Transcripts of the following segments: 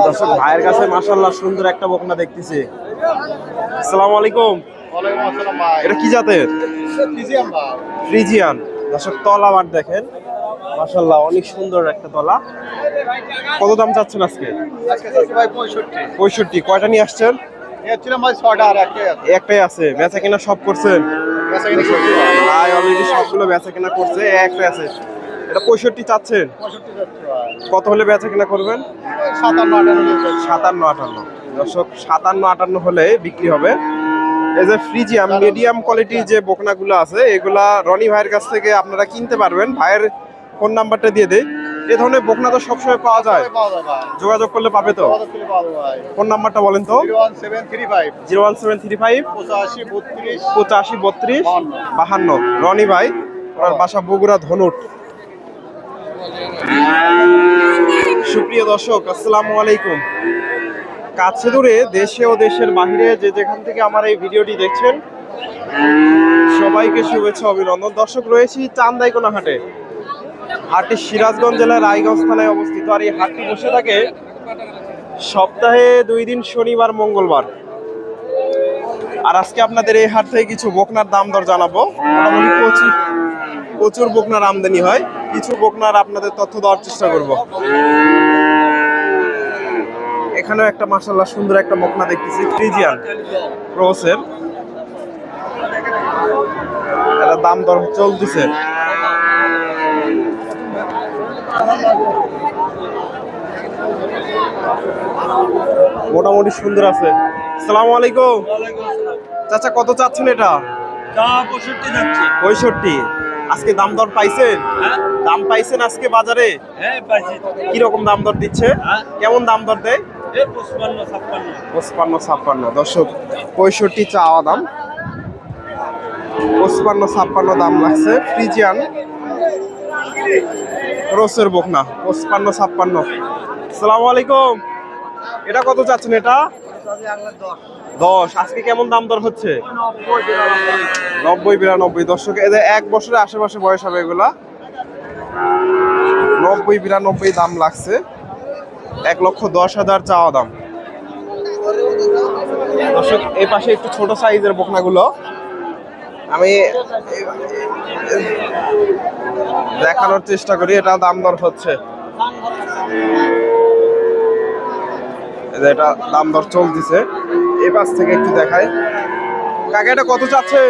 দর্শক ভাইয়ের কাছে মাশাআল্লাহ সুন্দর একটা বকনা দেখতেছি। আসসালামু আলাইকুম। ওয়ালাইকুম আসসালাম ভাই। এটা কি জাতের? ফ্রিজিয়ান ভাই। ফ্রিজিয়ান। দর্শক তলা বাট দেখেন, মাশাআল্লাহ অনেক সুন্দর একটা তলা। কত দাম চাচ্ছেন আজকে? আজকে চাচ্ছি ভাই 65। 65। কয়টা নিয়ে আসছেন? এর ভাই 6টা আর একটাই আছে। একটাই আছে। বেচা কিনা সব করছেন? বেচাকেনি করছি ভাই। ভাই অলরেডি সবগুলো বেচা কিনা করছে, একটাই আছে। এটা 65 চাচ্ছেন? 65 যাচ্ছে ভাই। কত হলে বেচা কিনা করবেন? 57-58 দর্শক 57-58 হলে বিক্রি হবে। এই যে ফ্রিজিয়াম মিডিয়াম কোয়ালিটির যে বকনাগুলো আছে, এগুলা রনি ভাইয়ের কাছ থেকে আপনারা কিনতে পারবেন। ভাইয়ের ফোন নাম্বারটা দিয়ে দেই। এই ধরনের বকনা তো সবসময় পাওয়া যায়, যোগাযোগ করলে পাবে তো? ফোন নাম্বারটা বলেন তো। 01735 01735 85 32 85 32 52। রনি ভাই, ওনার বাসা বগুড়া ধনুট। সুপ্রিয় দর্শক, আসসালামু আলাইকুম। কাছে দূরে দেশে ও দেশের বাইরে যে যেখান থেকে আমার এই ভিডিওটি দেখছেন, সবাইকে শুভেচ্ছা অভিনন্দন। দর্শক, রয়েছি চান্দাইকোনা হাটে। হাটটি সিরাজগঞ্জ জেলার রায়গঞ্জ থানায় অবস্থিত। আর এই হাটটি বসে থাকে সপ্তাহে 2 দিন, শনিবার মঙ্গলবার। আর আজকে আপনাদের এই হাট থেকে কিছু বকনার দাম দর জানাবো। মোটামুটি প্রচুর বকনার আমদানি হয়। কিছু বকনার আপনাদের তথ্য দেওয়ার চেষ্টা করব। এখানেও একটা মাশাআল্লাহ সুন্দর একটা বকনা দেখতেছি, ফ্রিজিয়ান ক্রসের। এটা দাম দর চলতেছে। মোটামুটি সুন্দর আছে। আসসালামু আলাইকুম। চাচা, কত চাচ্ছেন এটা? 65। আজকে দাম দর পাইছেন? দাম পাইছেন আজকে বাজারে? কিরকম দাম দর দিচ্ছে? কেমন দাম দর দেয়? 55-56। দর্শক, 65 চাওয়া দাম, 55-56 দাম লাগছে। ফ্রিজিয়ান ক্রসের বকনা 55-56। আসসালামু আলাইকুম। এটা কত চাচ্ছেন? এটা 10। আজকে কেমন দাম দর হচ্ছে? 90-92। দর্শক, এদের 1 বছরের আশেপাশে বয়স হবে এগুলা। 90-92 দাম লাগছে। 1,10,000 চাওয়া দাম। দর্শক, এই পাশে একটু ছোট সাইজের বকনাগুলো আমি দেখানোর চেষ্টা করি। এটা দাম দর হচ্ছে, এটা দাম দর চলতেছে। এই পাশ থেকে একটু দেখাই। কাকা, এটা কত চাচ্ছে?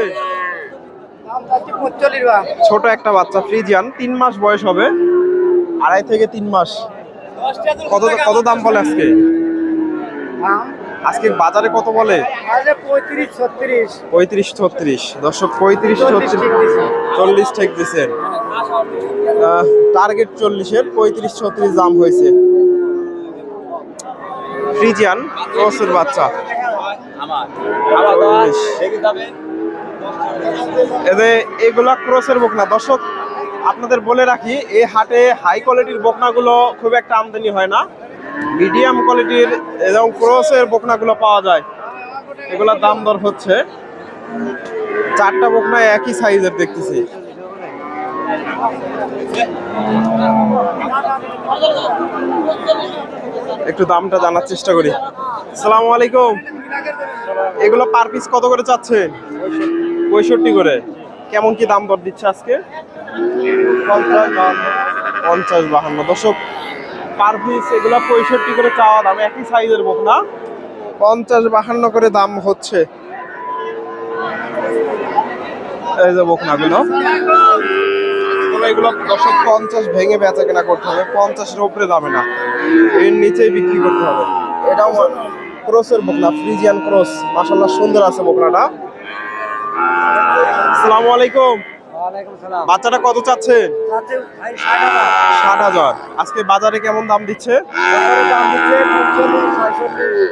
ছোট একটা বাচ্চা, ফ্রিজিয়ান, 3 মাস বয়স হবে, 2.5 থেকে 3 মাস। কত কত দাম বলে আজকে? আজকে বাজারে কত বলে? 35-36। দর্শক, 35-40 ঠেক দিচ্ছেন। টার্গেট 40-এর, 35-36 দাম হয়েছে। ফ্রিজিয়ান ক্রসের বাচ্চা। এগুলা ক্রসের বকনা। দর্শক, আপনাদের বলে রাখি, এই হাটে হাই কোয়ালিটির বকনাগুলো খুব একটা আমদানি হয় না। মিডিয়াম কোয়ালিটির এবং ক্রসের বকনাগুলো পাওয়া যায়। এগুলোর দাম দর হচ্ছে। 4টা বকনা একই সাইজের দেখতেছি। একটু দামটা জানার চেষ্টা করি। আসসালামু আলাইকুম। এগুলো পার পিস কত করে চাচ্ছে? 65 করে। কেমন কি দাম দর দিচ্ছে আজকে? 50-52। দর্শক, পার পিস এগুলো 65 করে চাওয়া দাম। একই সাইজের বকনা, 50-52 করে দাম হচ্ছে। এই যে বকনাগুলো, এগুলো দর্শক 50 ভেঙে বেচা কেনা করতে হবে। 50-এর উপরে যাবে না, এর নিচেই বিক্রি করতে হবে। এটাও ক্রসের বকনা, ফ্রিজিয়ান ক্রস। মাশাআল্লাহ সুন্দর আছে বকনাটা। আসসালামু আলাইকুম। বাচ্চাটা কত চাচ্ছে? 60,000। আজকে বাজারে কেমন দাম দিচ্ছে?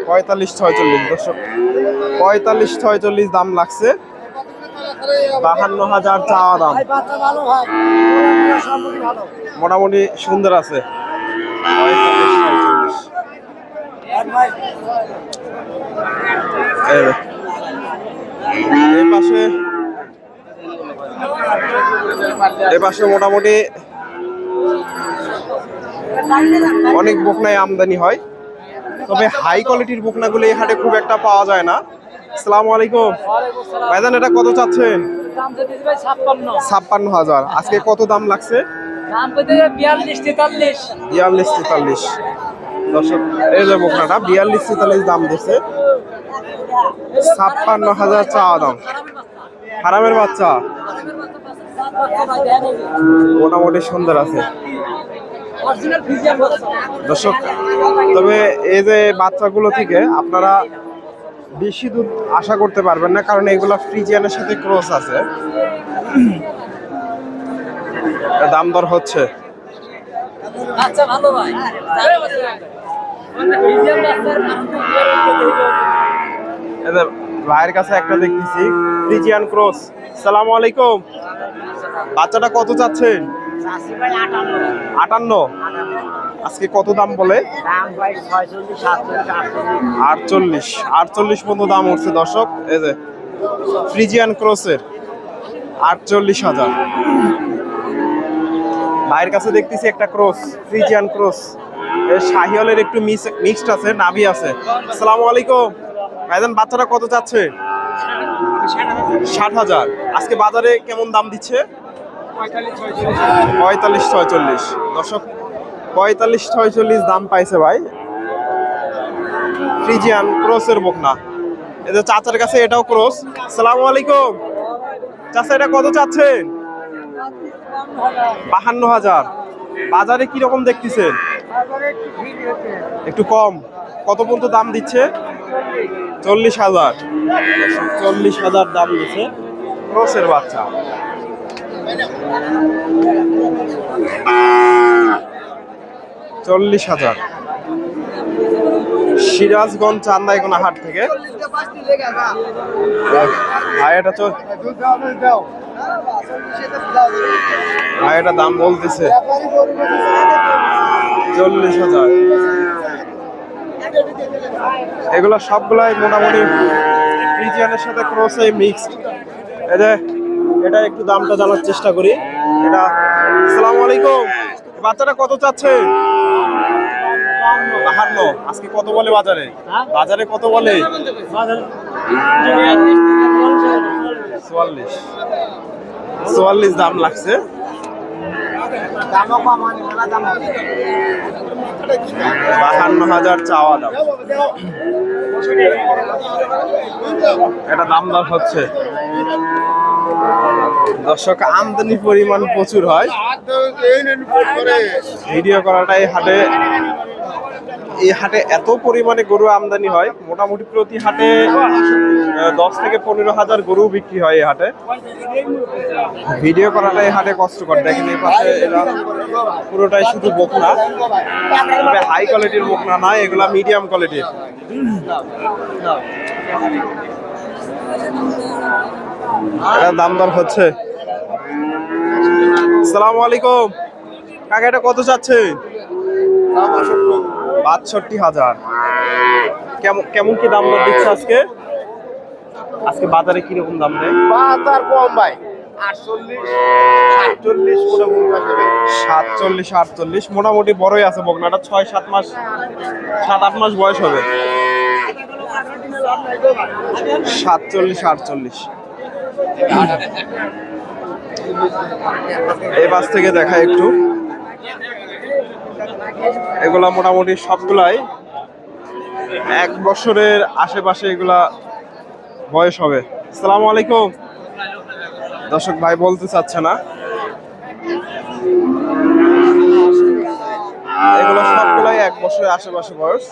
45-46। দর্শক, 45-46 দাম লাগছে। 52,000 চাওয়া দাম। মোটামুটি সুন্দর আছে। 45-46। এ পাশে মোটামুটি অনেক বকনায় আমদানি হয়, তবে হাই কোয়ালিটির বকনাগুলো এই হাটে খুব একটা পাওয়া যায় না। আসসালামু আলাইকুম ভাইজান, এটা কত চাচ্ছেন? 56,000। আজকে কত দাম লাগছে? 42-43। দর্শক এই যে বকনাটা 42-43 দাম দিচ্ছে। 56,000 চাওয়া দাম। হারামের বাচ্চা মোটামুটি সুন্দর আছে দর্শক। তবে এই যে বাচ্চাগুলো থেকে আপনারা বেশি দুধ আশা করতে পারবেন না, কারণ এগুলা ফ্রিজিয়ানের সাথে ক্রস আছে। দাম দর হচ্ছে। ভাইয়ের কাছে একটা দেখতেছি ফ্রিজিয়ান ক্রস। সালাম আলাইকুম, বাচ্চাটা কত চাচ্ছেন? 58। আজকে কত দাম বলে? 48 পর্যন্ত দাম উঠছে দর্শক। এই যে ফ্রিজিয়ান ক্রসের 48,000। ভাইয়ের কাছে দেখতেছি একটা ক্রস, ফ্রিজিয়ান ক্রস, শাহিওয়ালের একটু মিক্সড আছে, নাভি আছে। আসসালামু আলাইকুম ভাইজান, বাচ্চাটা কত চাচ্ছে? 60,000। আজকে বাজারে কেমন দাম দিচ্ছে? 45-46 দর্শক, 45-46 দাম পাইছে ভাই। ফ্রিজিয়ান ক্রসের বকনা। এই যে চাচার কাছে এটাও ক্রস। আসসালামু আলাইকুম চাচা, এটা কত চাচ্ছেন? 52,000। বাজারে কি রকম দেখতেছেন? একটু কম। কত পর্যন্ত দাম দিচ্ছে? 40,000। 40,000 দাম দিচ্ছে ক্রসের বাচ্চা। $40,000 সিরাজগঞ্জ চান্দাইকোনা হাট থেকে। ভাই এটা দাম বলতেছে 40,000। এগুলো সবগুলাই মোটামুটি ফ্রিজিয়ানের সাথে ক্রসে মিক্সড। এই যে এটা একটু দামটা জানার চেষ্টা করি। এটা আসসালামু আলাইকুম, বাচ্চাটা কত চাচ্ছে? 52। আজকে কত বলে বাজারে? বাজারে কত বলে? 44 দাম লাগছে। 52,000 চাওয়া দাম। এটা দাম দর হচ্ছে দর্শক। আমদানি পরিমাণ প্রচুর হয়, ভিডিও করাটাই এই হাটে এত পরিমাণে গরু আমদানি হয়, মোটামুটি প্রতি হাটে 10 থেকে 15,000 গরু বিক্রি হয় এই হাটে। ভিডিও করাটাই হাটে কষ্টকর। দেখেন এই পাশে এরা পুরোটাই শুধু বকনা, তবে হাই কোয়ালিটির বকনা নয়, এগুলা মিডিয়াম কোয়ালিটির। এটা দাম দর হচ্ছে। আসসালামু আলাইকুম কাকা, এটা কত চাচ্ছে? 62,000। কেমন কি দাম দর দিচ্ছে আজকে? আজকে বাজারে কিরকম দাম দেয়? বাজার কম ভাই, 47-48 মোটামুটি বড়ই আছে বকনাটা। 6-7 মাস, 7-8 মাস বয়স হবে। 47-48। এই পাশ থেকে দেখা একটু। এগুলা মোটামুটি সবগুলাই 1 বছরের আশেপাশে এগুলা বয়স হবে। আসসালামু আলাইকুম দর্শক, ভাই বলতে চাচ্ছে না। এগুলো সবগুলাই 1 বছরের আশেপাশে বয়স।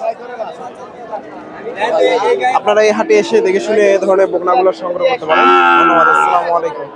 আপনারা এই হাটে এসে দেখে শুনে এই ধরনের বকনাগুলো সংগ্রহ করতে পারেন। ধন্যবাদ। আসসালামু আলাইকুম।